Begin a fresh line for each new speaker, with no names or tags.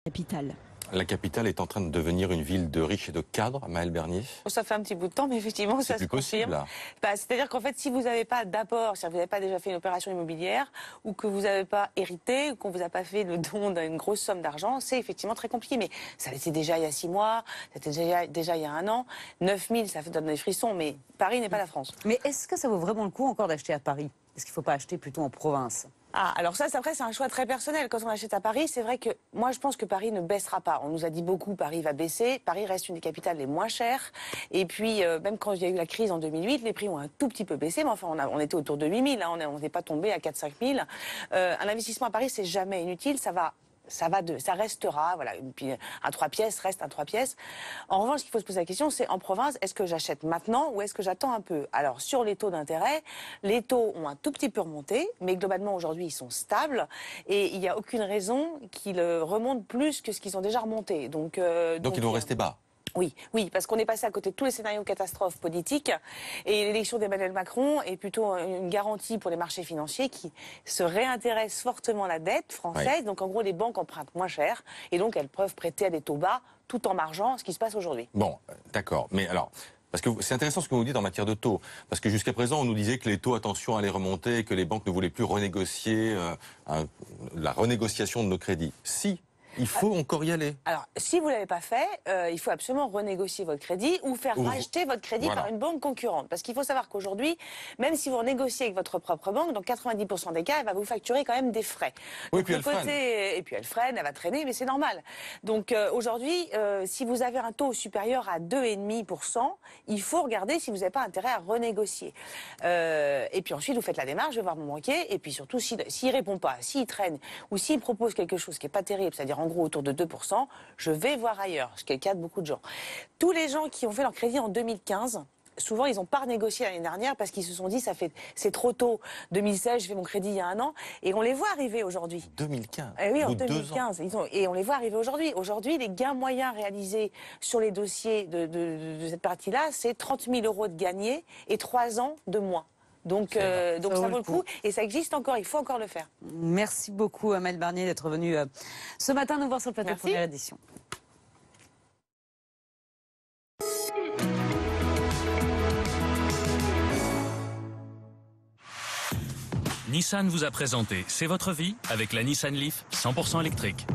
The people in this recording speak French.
Capitale.
La capitale est en train de devenir une ville de riches et de cadres, Maëlle Bernier.
Ça fait un petit bout de temps, mais effectivement, ça se confirme. C'est-à-dire qu'en fait, si vous n'avez pas d'apport, si vous n'avez pas déjà fait une opération immobilière, ou que vous n'avez pas hérité, ou qu'on vous a pas fait le don d'une grosse somme d'argent, c'est effectivement très compliqué. Mais ça l'était déjà il y a 6 mois, c'était déjà il y a 1 an. 9000, ça donne des frissons, mais Paris n'est pas la France.
Mais est-ce que ça vaut vraiment le coup encore d'acheter à Paris? Est-ce qu'il ne faut pas acheter plutôt en province?
Ah, alors ça, après, c'est un choix très personnel. Quand on achète à Paris, c'est vrai que moi, je pense que Paris ne baissera pas. On nous a dit beaucoup, Paris va baisser. Paris reste une des capitales les moins chères. Et puis, même quand il y a eu la crise en 2008, les prix ont un tout petit peu baissé. Mais enfin, on était autour de 8000. Hein, on n'est pas tombé à 4-5 000. Un investissement à Paris, c'est jamais inutile. Ça restera, voilà. Et puis un 3 pièces reste un 3 pièces. En revanche, ce qu'il faut se poser la question, c'est en province, est-ce que j'achète maintenant ou est-ce que j'attends un peu? Alors, sur les taux d'intérêt, les taux ont un tout petit peu remonté, mais globalement, aujourd'hui, ils sont stables et il n'y a aucune raison qu'ils remontent plus que ce qu'ils ont déjà remonté. Donc
ils vont rester bas.
Oui, parce qu'on est passé à côté de tous les scénarios catastrophes politiques et l'élection d'Emmanuel Macron est plutôt une garantie pour les marchés financiers qui se réintéressent fortement à la dette française. Oui. Donc en gros, les banques empruntent moins cher et donc elles peuvent prêter à des taux bas tout en margeant ce qui se passe aujourd'hui.
Bon, d'accord. Mais alors, parce que c'est intéressant ce que vous dites en matière de taux. Parce que jusqu'à présent, on nous disait que les taux, attention, allaient remonter, que les banques ne voulaient plus renégocier la renégociation de nos crédits. Si. Il faut encore y aller.
Alors, si vous ne l'avez pas fait, il faut absolument renégocier votre crédit ou faire racheter votre crédit par une banque concurrente. Parce qu'il faut savoir qu'aujourd'hui, même si vous renégociez avec votre propre banque, dans 90% des cas, elle va vous facturer quand même des frais.
Oui,
donc,
puis elle freine.
Et puis elle freine, elle va traîner, mais c'est normal. Donc aujourd'hui, si vous avez un taux supérieur à 2,5%, il faut regarder si vous n'avez pas intérêt à renégocier. Et puis ensuite, vous faites la démarche, je vais voir mon banquier, et puis surtout, s'il ne répond pas, s'il traîne, ou s'il propose quelque chose qui n'est pas terrible, c'est-à-dire en gros autour de 2%, je vais voir ailleurs, ce qui est le cas de beaucoup de gens. Tous les gens qui ont fait leur crédit en 2015, souvent ils n'ont pas renégocié l'année dernière parce qu'ils se sont dit c'est trop tôt. 2016, je fais mon crédit il y a 1 an, et on les voit arriver aujourd'hui.
2015.
Oui, en 2015. Et on les voit arriver aujourd'hui. Aujourd'hui, les gains moyens réalisés sur les dossiers de cette partie-là, c'est 30 000 € de gagnés et 3 ans de moins. Donc ça vaut le coup et ça existe encore, il faut encore le faire.
Merci beaucoup Maëlle Bernier d'être venue ce matin nous voir sur le plateau de Première Édition.
Nissan vous a présenté C'est votre vie avec la Nissan Leaf 100% électrique.